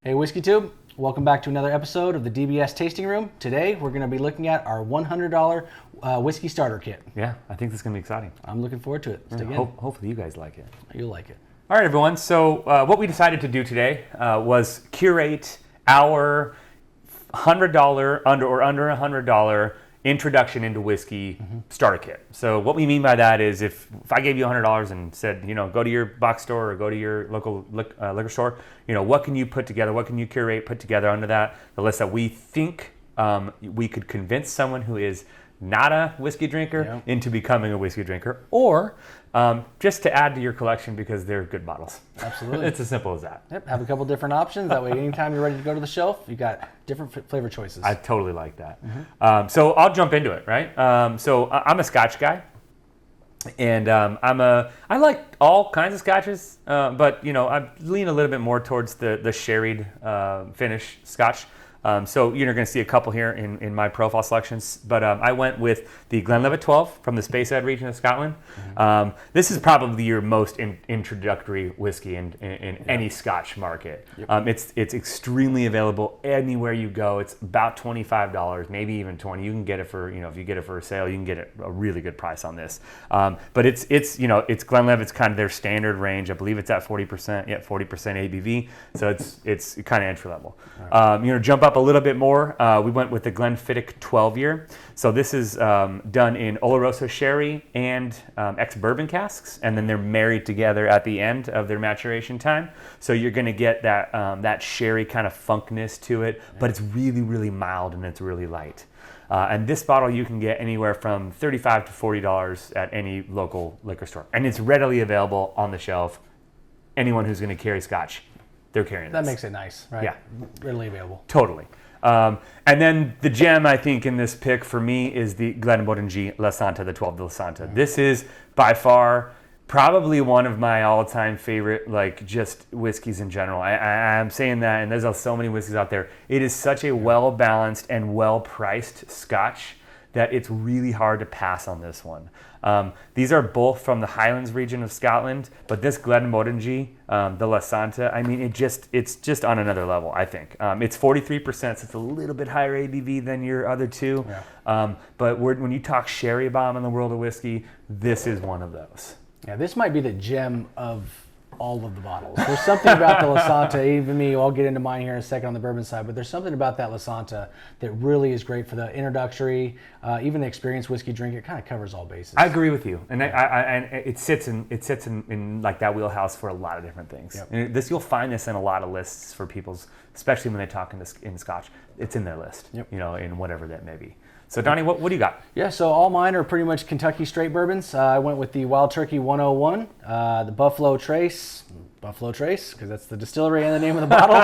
Hey Whiskey Tube, welcome back to another episode of the DBS Tasting Room. Today we're going to be looking at our $100 whiskey starter kit. Yeah, I think this is going to be exciting. I'm looking forward to it. Hopefully you guys like it. You'll like it. All right, everyone. So what we decided to do today was curate our $100 under $100 introduction into whiskey starter kit. So what we mean by that is if I gave you $100 and said, go to your box store or go to your local liquor store, what can you put together? What can you put together under that? The list that we think we could convince someone who is not a whiskey drinker into becoming a whiskey drinker, or just to add to your collection because they're good bottles. Absolutely. It's as simple as that. Yep, have a couple different options. That way anytime you're ready to go to the shelf, you got different flavor choices. I totally like that. So I'll jump into it, right? So I'm a Scotch guy. And I like all kinds of Scotches, but I lean a little bit more towards the sherried finish Scotch. So you're going to see a couple here in my profile selections, but I went with the Glenlive 12 from the Speyside region of Scotland. This is probably your most introductory whiskey in any Scotch market. Yep. It's extremely available anywhere you go. It's about $25, maybe even $20. You can get it for if you get it for a sale, you can get a really good price on this. But it's Glenlive. It's kind of their standard range. I believe it's at 40%. Yeah, 40% ABV. So it's kind of entry level. Right. Jump up a little bit more. We went with the Glenfiddich 12 year. So this is done in Oloroso sherry and ex-bourbon casks, and then they're married together at the end of their maturation time. So you're going to get that sherry kind of funkness to it, but it's really, really mild and it's really light. And this bottle you can get anywhere from $35 to $40 at any local liquor store, and it's readily available on the shelf. Anyone who's going to carry Scotch, they're carrying this. That makes it nice, right? Yeah. Readily available. Totally. And then the gem, I think, in this pick for me is the Glenmorangie La Santa, the 12 de La Santa. This is by far probably one of my all-time favorite, just whiskeys in general. I'm saying that, and there's so many whiskeys out there. It is such a well-balanced and well-priced Scotch that it's really hard to pass on this one. These are both from the Highlands region of Scotland, but this Glenmorangie, the La Santa, it's just on another level, I think. It's 43%, so it's a little bit higher ABV than your other two. Yeah. But when you talk sherry bomb in the world of whiskey, this is one of those. Yeah, this might be the gem of all of the bottles. There's something about the La Santa, even me, I'll get into mine here in a second on the bourbon side, but there's something about that La Santa that really is great for the introductory, even the experienced whiskey drinker. It kind of covers all bases. I agree with you, and and it sits in like that wheelhouse for a lot of different things. Yep. And you'll find this in a lot of lists for people's, especially when they talk in Scotch. It's in their list, in whatever that may be. So Donnie, what do you got? Yeah, so all mine are pretty much Kentucky straight bourbons. I went with the Wild Turkey 101, the Buffalo Trace, because that's the distillery and the name of the bottle,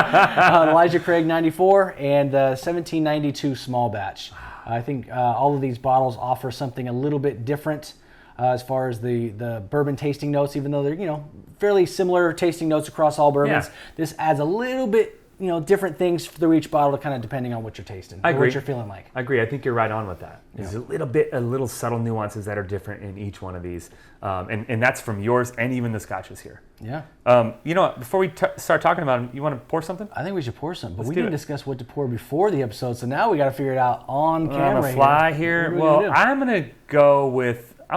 Elijah Craig 94, and 1792 small batch. I think all of these bottles offer something a little bit different as far as the bourbon tasting notes, even though they're fairly similar tasting notes across all bourbons. Yeah. This adds a little bit different things through each bottle, kind of depending on what you're tasting. I agree. What you're feeling like. I agree. I think you're right on with that. There's a little subtle nuances that are different in each one of these. And that's from yours and even the Scotches here. Yeah. Before we start talking about them, you want to pour something? I think we should pour some, but we didn't discuss what to pour before the episode, so now we got to figure it out on camera. On the fly here. Well, I'm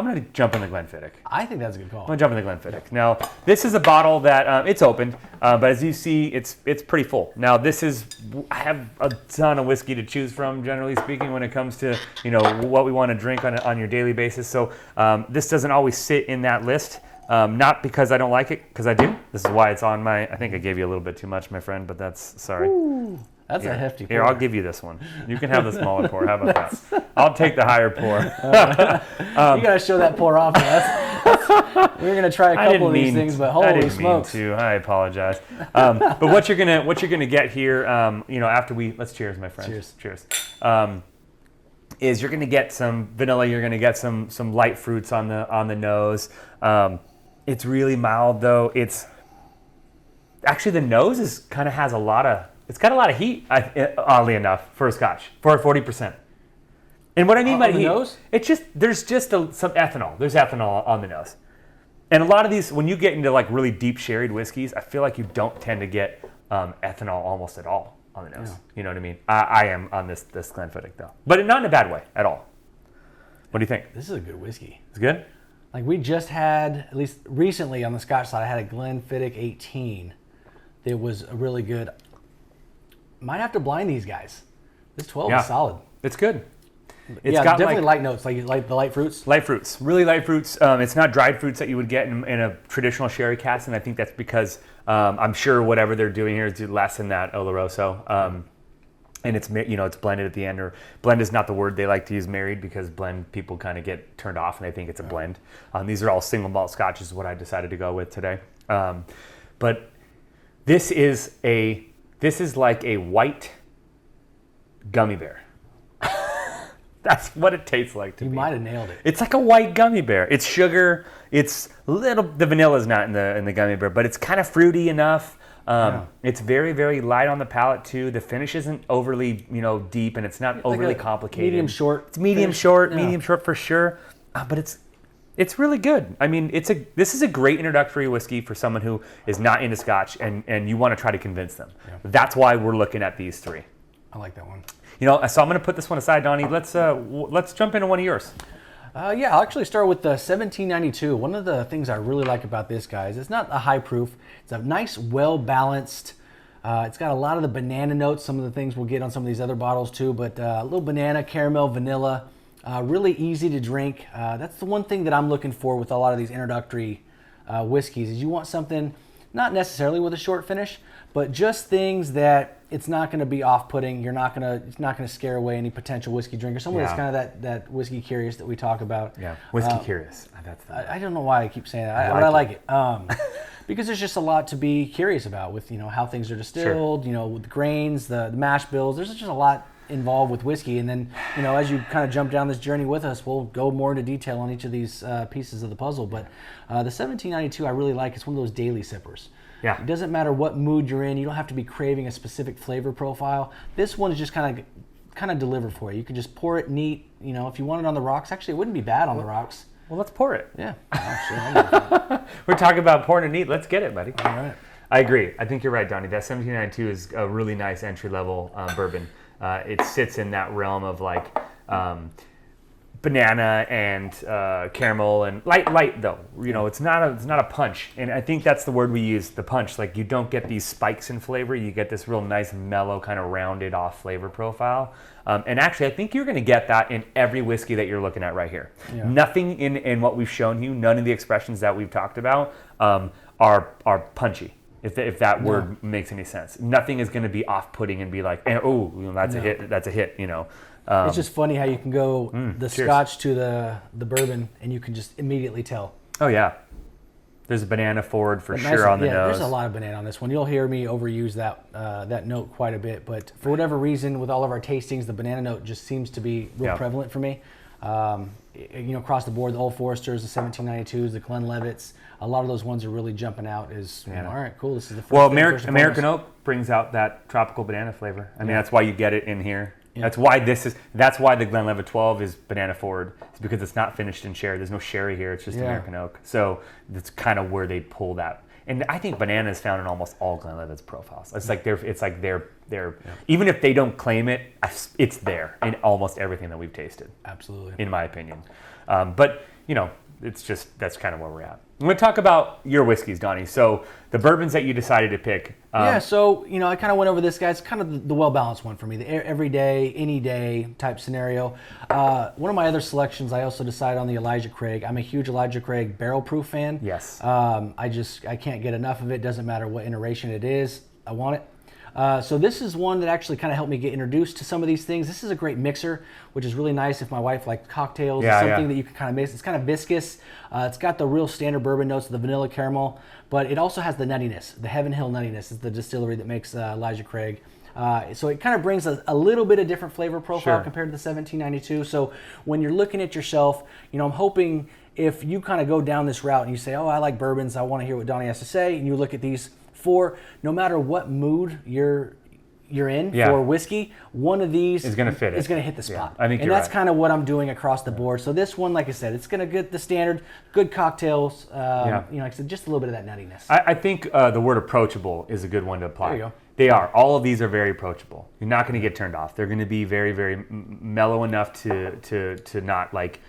going to jump in the Glenfiddich. I think that's a good call. I'm going to jump in the Glenfiddich. Now, this is a bottle that it's opened, but as you see, it's pretty full. Now, I have a ton of whiskey to choose from, generally speaking, when it comes to what we want to drink on your daily basis. So this doesn't always sit in that list. Not because I don't like it, because I do. This is why it's on my. I think I gave you a little bit too much, my friend, but that's sorry. Ooh. That's a hefty pour. Here, I'll give you this one. You can have the smaller pour. How about that? I'll take the higher pour. You got to show that pour off. We're going to try a couple of these things, but holy smokes. I apologize. But what you're gonna get here, after let's cheers, my friend. Cheers. Is you're going to get some vanilla. You're going to get some light fruits on the nose. It's really mild though. It's actually the nose has a lot of. It's got a lot of heat, oddly enough, for a Scotch, for a 40%. And what I mean by heat, nose? There's just some ethanol. There's ethanol on the nose. And a lot of these, when you get into really deep sherried whiskeys, I feel like you don't tend to get ethanol almost at all on the nose. Yeah. You know what I mean? I am on this Glenfiddich though, but not in a bad way at all. What do you think? This is a good whiskey. It's good? Like we just had, at least recently on the Scotch side, I had a Glenfiddich 18 that was really good. Might have to blind these guys. This 12 is solid. It's good. It's got definitely light notes, like the light fruits. Light fruits, really light fruits. It's not dried fruits that you would get in a traditional sherry cask, and I think that's because I'm sure whatever they're doing here is less than that Oloroso. And it's blended at the end, or blend is not the word they like to use, married, because blend people kind of get turned off, and I think it's a blend. These are all single malt scotches, is what I decided to go with today. But this is like a white gummy bear. That's what it tastes like to me. You might have nailed it. It's like a white gummy bear. It's sugar. It's the vanilla's not in the gummy bear, but it's kind of fruity enough. It's very, very light on the palate too. The finish isn't overly, deep, and it's not overly complicated. Medium short. It's medium short, medium short for sure. But it's really good. I mean, this is a great introductory whiskey for someone who is not into Scotch, and you want to try to convince them. Yeah. That's why we're looking at these three. I like that one. So I'm going to put this one aside, Donnie. Let's jump into one of yours. I'll actually start with the 1792. One of the things I really like about this, guys, it's not a high proof. It's a nice, well-balanced. It's got a lot of the banana notes, some of the things we'll get on some of these other bottles too, but a little banana, caramel, vanilla, really easy to drink. That's the one thing that I'm looking for with a lot of these introductory whiskeys, is you want something not necessarily with a short finish, but just things that it's not going to be off-putting. It's not going to scare away any potential whiskey drinker. Someone that's kind of that whiskey curious that we talk about. Yeah, whiskey curious. I don't know why I keep saying that, but I like it. Because there's just a lot to be curious about with how things are distilled. Sure. With the grains, the mash bills. There's just a lot involved with whiskey, and then as you kind of jump down this journey with us, we'll go more into detail on each of these pieces of the puzzle. But the 1792 I really like. It's one of those daily sippers. Yeah. It doesn't matter what mood you're in. You don't have to be craving a specific flavor profile. This one is just kind of delivered for you. You can just pour it neat. If you want it on the rocks, actually it wouldn't be bad on the rocks. Well, let's pour it. Yeah. Sure. We're talking about pouring it neat. Let's get it, buddy. All right. I agree. I think you're right, Donnie. That 1792 is a really nice entry-level bourbon. It sits in that realm of like banana and caramel and light though. It's not a punch, and I think that's the word we use, the punch. Like, you don't get these spikes in flavor. You get this real nice, mellow, kind of rounded off flavor profile. And actually, I think you're going to get that in every whiskey that you're looking at right here. Yeah. Nothing in what we've shown you, none of the expressions that we've talked about are punchy. If that word makes any sense. Nothing is going to be off-putting and be like, that's a hit. That's a hit. It's just funny how you can go the cheers. Scotch to the bourbon, and you can just immediately tell. Oh yeah, there's a banana forward for sure on the nose. There's a lot of banana on this one. You'll hear me overuse that note quite a bit, but for whatever reason, with all of our tastings, the banana note just seems to be real prevalent for me. Across the board, the Old Foresters, the 1792s, the Glenlivett's, a lot of those ones are really jumping out. All right, cool. This is the first. Well, American Oak brings out that tropical banana flavor. I mean, that's why you get it in here. Yeah. That's why the Glenlivet 12 is banana forward. It's because it's not finished in sherry. There's no sherry here. It's just American Oak. So that's kind of where they pull that. And I think banana is found in almost all Glenlivet's profiles. It's like they're even if they don't claim it, it's there in almost everything that we've tasted. Absolutely. In my opinion. But that's kind of where we're at. I'm going to talk about your whiskeys, Donnie. So the bourbons that you decided to pick. So I kind of went over this, guys. Kind of the well-balanced one for me, the everyday, any day type scenario. One of my other selections, I also decided on the Elijah Craig. I'm a huge Elijah Craig barrel proof fan. Yes. I can't get enough of it. Doesn't matter what iteration it is. I want it. So this is one that actually kind of helped me get introduced to some of these things. This is a great mixer, which is really nice if my wife likes cocktails. It's something that you can kind of mix. It's kind of viscous. It's got the real standard bourbon notes, the vanilla caramel, but it also has the nuttiness. The Heaven Hill nuttiness is the distillery that makes Elijah Craig. So it kind of brings a little bit of different flavor profile compared to the 1792. So when you're looking at yourself, I'm hoping if you kind of go down this route and you say, I like bourbons, I want to hear what Donnie has to say, and you look at these four, no matter what mood you're you're in for whiskey, one of these is going to fit. It's going to hit the spot. I think and that's kind of what I'm doing across the board. So this one, like I said, it's going to get the standard good cocktails. You know, like I said, just a little bit of that nuttiness. I think the word approachable is a good one to apply. There you go. They are. All of these are very approachable. You're not going to get turned off. They're going to be very, very mellow enough to not like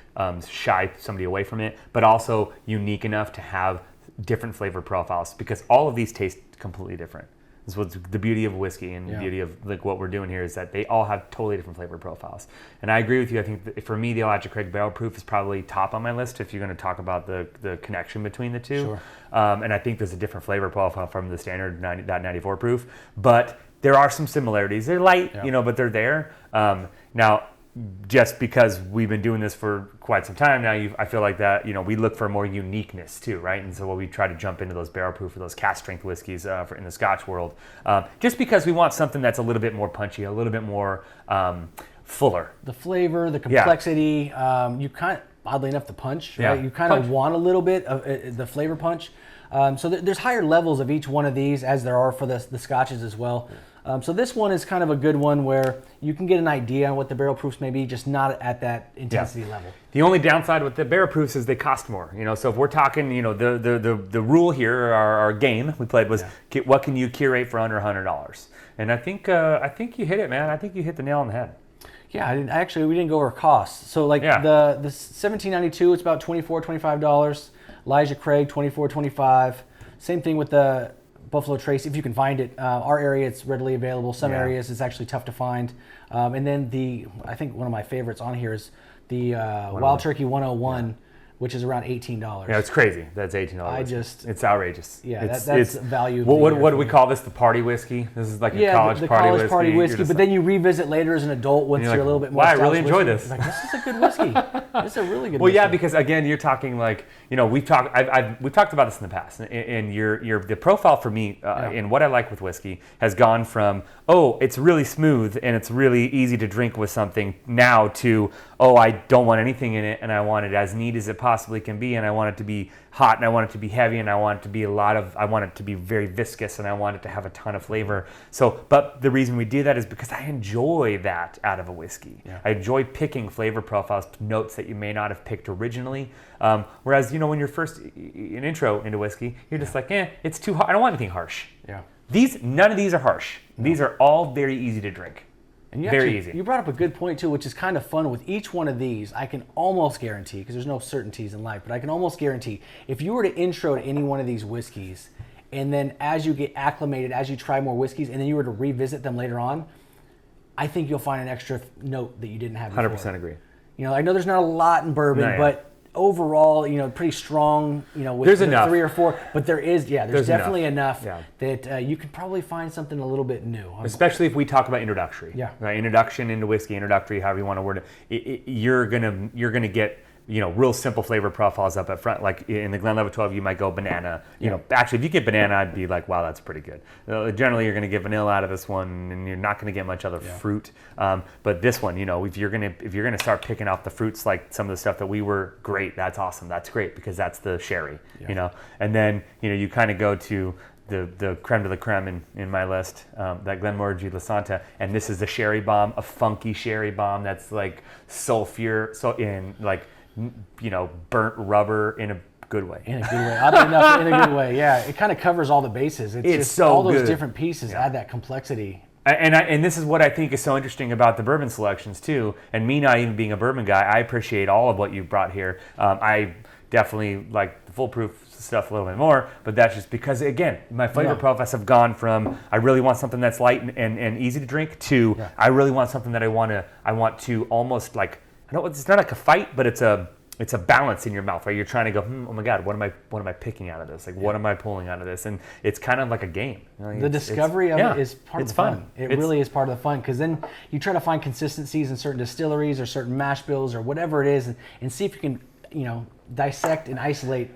shy somebody away from it, but also unique enough to have different flavor profiles, because all of these taste completely different. This is what's the beauty of whiskey and the beauty of like what we're doing here, is that they all have totally different flavor profiles. And I agree with you. I think that for me, the Elijah Craig Barrel Proof is probably top on my list if you're going to talk about the connection between the two. Sure. And I think there's a different flavor profile from the standard 94 proof, but there are some similarities. They're light, you know, but they're there. Now, just because we've been doing this for quite some time now, I feel like that, you know, we look for more uniqueness too, right? And so we try to jump into those barrel proof or those cask strength whiskeys in the Scotch world, just because we want something that's a little bit more punchy, a little bit more fuller. The flavor, the complexity, you kind of, oddly enough, the punch, right? You kind of want a little bit of the flavor punch. So there's higher levels of each one of these, as there are for the Scotches as well. So this one is kind of a good one where you can get an idea on what the barrel proofs may be, just not at that intensity level. The only downside with the barrel proofs is they cost more. You know, so if we're talking, you know, the rule here, our game we played was what can you curate for under $100? And I think you hit it, man. I think you hit the nail on the head. Yeah, we didn't go over costs. So like the 1792, it's about $24-25. Elijah Craig, $24-25. Same thing with the Buffalo Trace, if you can find it. Our area, it's readily available. Some areas, it's actually tough to find. And then I think one of my favorites on here is the Wild Turkey 101, which is around $18. Yeah, it's crazy. That's $18. It's outrageous. Yeah, that's value. What do we call this? The party whiskey? This is like a college the party college whiskey. party whiskey. But then you revisit later as an adult once you're a little bit more. Wow, I really enjoy this. Like, this is a good whiskey. This is a really good. Well, whiskey. yeah, because again, you're talking like, you know, we've talked about this in the past, and the profile for me and what I like with whiskey has gone from, oh, it's really smooth and it's really easy to drink with something, now to, oh, I don't want anything in it and I want it as neat as it possibly can be, and I want it to be hot, and I want it to be heavy, and I want it to be I want it to be very viscous, and I want it to have a ton of flavor. So, but the reason we do that is because I enjoy that out of a whiskey. Yeah. I enjoy picking flavor profiles, notes that you may not have picked originally. Whereas, you know, when you're first an intro into whiskey, you're just like, it's too hard. I don't want anything harsh. Yeah. None of these are harsh. No. These are all very easy to drink. And very easy. You brought up a good point too, which is kind of fun. With each one of these, I can almost guarantee, because there's no certainties in life, but I can almost guarantee if you were to intro to any one of these whiskeys, and then as you get acclimated, as you try more whiskeys, and then you were to revisit them later on, I think you'll find an extra note that you didn't have before. 100% agree. You know, I know there's not a lot in bourbon, but overall, you know, pretty strong, you know, with there's enough. 3 or 4, but there's definitely enough that you can probably find something a little bit new. Especially if we talk about introductory. Yeah. Right? Introduction into whiskey, introductory, however you want to word it. You're gonna get, you know, real simple flavor profiles up at front. Like in the Glenlive 12, you might go banana. You know, actually, if you get banana, I'd be like, wow, that's pretty good. Generally, you're going to get vanilla out of this one, and you're not going to get much other fruit. But this one, you know, if you're gonna start picking off the fruits, like some of the stuff that we were, great. That's awesome. That's great, because that's the sherry. You know, and then, you know, you kind of go to the creme de la creme in my list, that Glenmorangie La Santa, and this is a sherry bomb, a funky sherry bomb that's like you know, burnt rubber in a good way. In a good way. Oddly enough, in a good way. Yeah, it kind of covers all the bases. It's just so all those good. different pieces add that complexity. And this is what I think is so interesting about the bourbon selections too. And me not even being a bourbon guy, I appreciate all of what you brought here. I definitely like the foolproof stuff a little bit more, but that's just because, again, my flavor profiles have gone from I really want something that's light and easy to drink to I really want something that I want to almost like, it's not like a fight, but it's a balance in your mouth, right? You're trying to go, oh my God, what am I picking out of this? Like, what am I pulling out of this? And it's kind of like a game. You know, the discovery of it is part of the fun. It really is part of the fun, because then you try to find consistencies in certain distilleries or certain mash bills or whatever it is, and see if you can, you know, dissect and isolate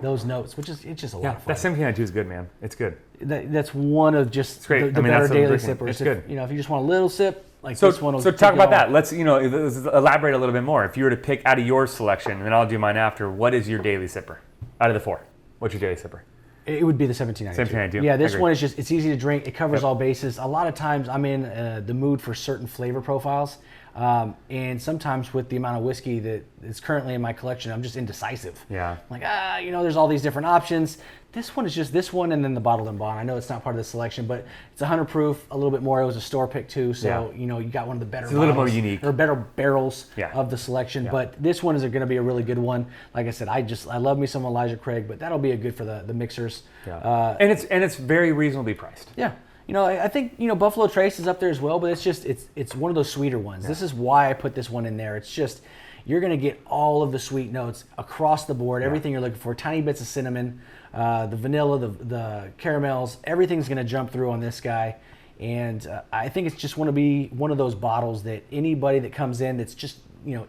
those notes, which is just a lot of fun. That same thing I do is good, man. It's good. That's one of just the better daily sippers. It's good. You know, if you just want a little sip. Like so this one talk about that. Let's elaborate a little bit more. If you were to pick out of your selection, and then I'll do mine after, what is your daily sipper? Out of the 4, what's your daily sipper? It would be the 1792. 1792. Yeah, this Agreed. one is just, it's easy to drink. It covers all bases. A lot of times I'm in the mood for certain flavor profiles. And sometimes with the amount of whiskey that is currently in my collection, I'm just indecisive. Yeah. I'm like, there's all these different options. This one is just this one and then the bottled and bond. I know it's not part of the selection, but it's 100 proof, a little bit more. It was a store pick too, so you got one of the better. It's a little more unique, or better barrels Yeah. of the selection. Yeah. But this one is going to be a really good one. Like I said, I love me some Elijah Craig, but that'll be a good for the mixers. Yeah. And it's very reasonably priced. Yeah. I think Buffalo Trace is up there as well, but it's one of those sweeter ones. Yeah. This is why I put this one in there. It's just you're going to get all of the sweet notes across the board, everything you're looking for. Tiny bits of cinnamon, the vanilla, the caramels, everything's going to jump through on this guy. And I think it's just want to be one of those bottles that anybody that comes in that's just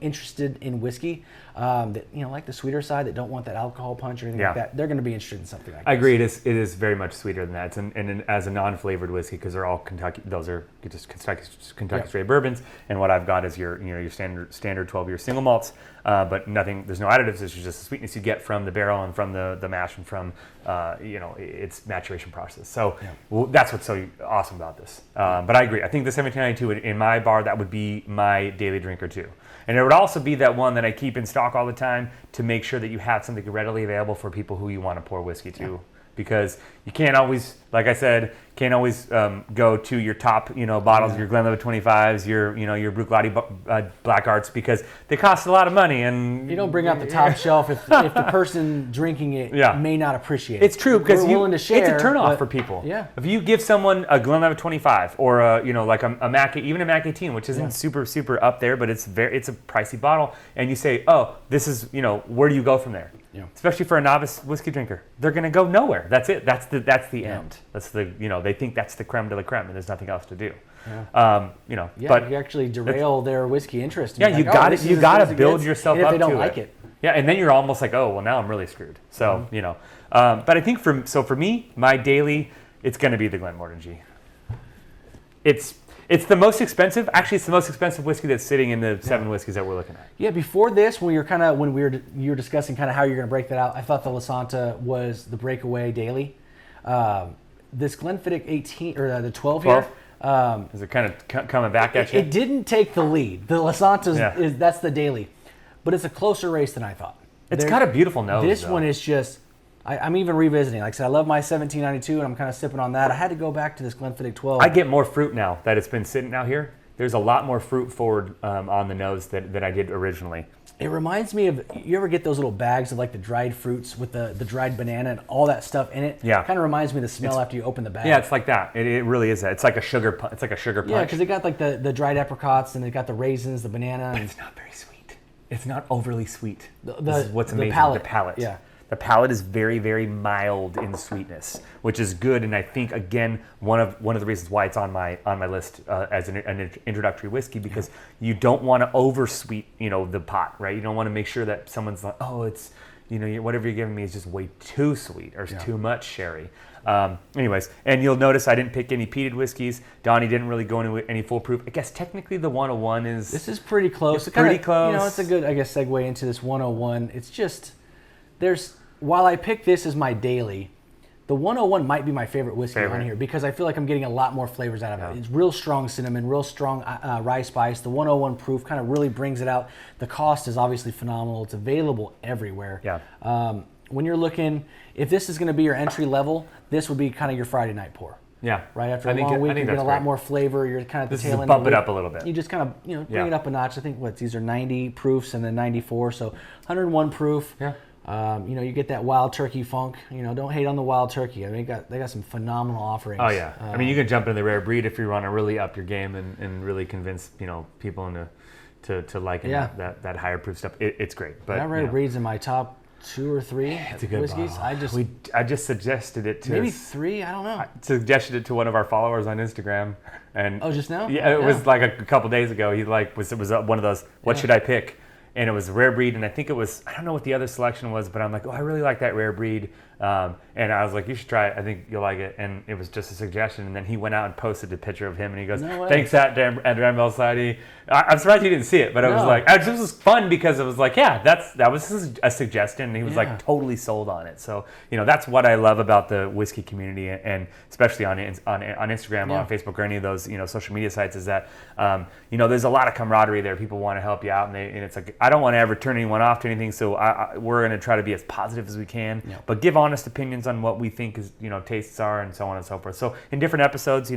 interested in whiskey, that like the sweeter side, that don't want that alcohol punch or anything like that, they're going to be interested in something like that. I agree. It is very much sweeter than that. And as a non-flavored whiskey, because they're all Kentucky, those are just Kentucky straight bourbons. And what I've got is your standard 12-year single malts, but nothing. There's no additives. It's just the sweetness you get from the barrel and from the mash and from its maturation process. So that's what's so awesome about this. But I agree. I think the 1792 in my bar, that would be my daily drinker too. And it would also be that one that I keep in stock all the time to make sure that you have something readily available for people who you want to pour whiskey to. Yeah. Because you can't always, like I said, go to your top, bottles, your Glenlive 25s, your Bruichladdich Black Arts, because they cost a lot of money, and you don't bring out the top shelf if the person drinking it may not appreciate it. It's true, because willing to share, it's a turnoff for people. Yeah. If you give someone a Glenlive 25 or like a Mac, even a Mac 18, which isn't super up there, but it's a pricey bottle, and you say, oh, this is where do you go from there? Yeah. Especially for a novice whiskey drinker, they're going to go nowhere. That's it. That's the end. That's they think that's the creme de la creme, and there's nothing else to do. Yeah. But you actually derail their whiskey interest. Yeah, you got it. You got to build yourself up to it. If they don't like it. Yeah, and then you're almost like, oh, well, now I'm really screwed. So but I think for me, my daily, it's going to be the Glenmorangie. It's the most expensive. Actually, it's the most expensive whiskey that's sitting in the 7 whiskeys that we're looking at. Yeah, before this, when you were discussing kind of how you're going to break that out, I thought the Slainte was the breakaway daily. This Glenfiddich 18 or the 12 here. Is it kind of coming back at you? It didn't take the lead. The Slainte that's the daily, but it's a closer race than I thought. It's got a beautiful nose. This one is just. I'm even revisiting. Like I said, I love my 1792, and I'm kind of sipping on that. I had to go back to this Glenfiddich 12. I get more fruit now that it's been sitting out here. There's a lot more fruit forward on the nose than I did originally. It reminds me of, you ever get those little bags of like the dried fruits with the dried banana and all that stuff in it? Yeah. It kind of reminds me of the smell after you open the bag. Yeah, it's like that. It really is that. It's like a sugar punch. Yeah, because it got like the dried apricots, and it got the raisins, the banana. But it's not very sweet. It's not overly sweet. This is what's amazing. The palate. Yeah. The palate is very, very mild in sweetness, which is good. And I think, again, one of the reasons why it's on my list as an introductory whiskey, because you don't want to oversweet, the pot, right? You don't want to make sure that someone's like, oh, it's, whatever you're giving me is just way too sweet or too much sherry. Anyways, and you'll notice I didn't pick any peated whiskeys. Donnie didn't really go into any fool proof. I guess technically the 101 is... This is pretty close. It's pretty close. It's a good, segue into this 101. It's just... while I picked this as my daily, the 101 might be my favorite whiskey on here, because I feel like I'm getting a lot more flavors out of it. It's real strong cinnamon, real strong rye spice. The 101 proof kind of really brings it out. The cost is obviously phenomenal. It's available everywhere. Yeah. When you're looking, if this is going to be your entry level, this would be kind of your Friday night pour. Yeah. Right after a long week, you get a lot more flavor. You're kind of this the tail is end. Bump it up a little bit. You just kind of bring it up a notch. I think these are 90 proofs and then 94, so 101 proof. Yeah. You get that wild turkey funk. Don't hate on the wild turkey. I mean, they got some phenomenal offerings. Oh yeah. I mean, you can jump into the rare breed if you want to really up your game and really convince people to liking that higher proof stuff. It's great. But that rare breed's in my top 2 or 3 it's a good whiskeys. Bottle. I just suggested it to maybe 3. I don't know. I suggested it to one of our followers on Instagram, and just now? Yeah, it was like a couple days ago. He was one of those. What should I pick? and it was rare breed, and I think it was, I don't know what the other selection was, but I'm like, oh, I really like that rare breed. And I was like, you should try it. I think you'll like it. And it was just a suggestion. And then he went out and posted a picture of him, and he goes, No way. thanks at Dramble Society. I'm surprised you didn't see it, but I was No. like, this was fun because it was like, yeah, that was a suggestion, and he was Yeah. like totally sold on it. So, that's what I love about the whiskey community, and especially on Instagram, Yeah. on Facebook, or any of those, social media sites, is that, there's a lot of camaraderie there. People want to help you out, and it's like, I don't want to ever turn anyone off to anything, so we're going to try to be as positive as we can, but give honest opinions on what we think is, tastes are, and so on and so forth. So in different episodes,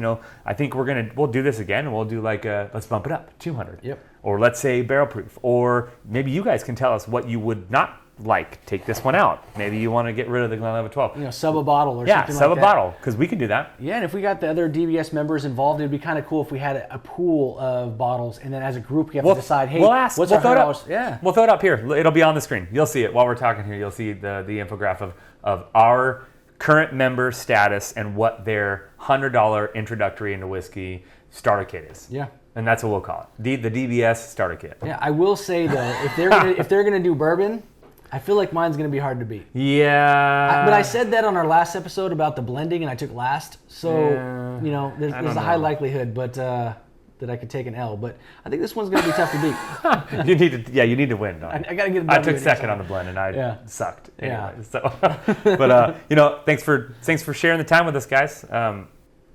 I think we'll do this again, and we'll do like let's bump it up, 200. Yep. Or let's say barrel proof. Or maybe you guys can tell us what you would not like. Take this one out. Maybe you want to get rid of the Glenlive 12. Sub a bottle or something like that. Yeah, sub a bottle, because we can do that. Yeah, and if we got the other DBS members involved, it'd be kind of cool if we had a pool of bottles, and then as a group, we have to decide, hey, what's our $100? Yeah. We'll throw it up here. It'll be on the screen. You'll see it while we're talking here. You'll see the infographic of our current member status and what their $100 introductory into whiskey starter kit is. Yeah. And that's what we'll call it. The DBS starter kit. Yeah, I will say though, if they're gonna do bourbon, I feel like mine's gonna be hard to beat. Yeah. But I said that on our last episode about the blending, and I took last, so there's a high likelihood, but that I could take an L. But I think this one's gonna be tough to beat. you need to win. Don. I gotta get. I took second on the blend, and I sucked. Anyway, Yeah. So, but thanks for sharing the time with us, guys.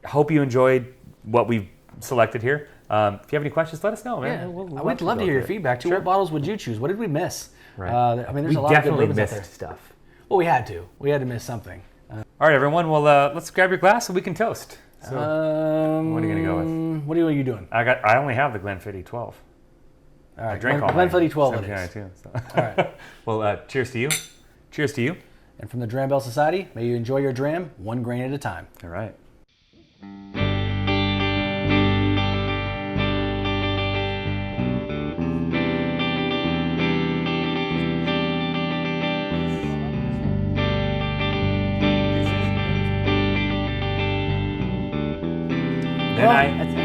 Hope you enjoyed what we've selected here. If you have any questions, let us know, man. Yeah. We'd love to hear your feedback too. Sure. What bottles would you choose? What did we miss? Right. There's a lot of good bourbons out there. Stuff. Well, we had to. We had to miss something. All right, everyone. Well, let's grab your glass so we can toast. So, what are you gonna go with? What are you doing? I only have the Glenfiddich 12. All right, I drank all Glenfiddich 12 it is. 1792, so. All right. Well, cheers to you. Cheers to you. And from the Dram Bell Society, may you enjoy your dram one grain at a time. All right. Well,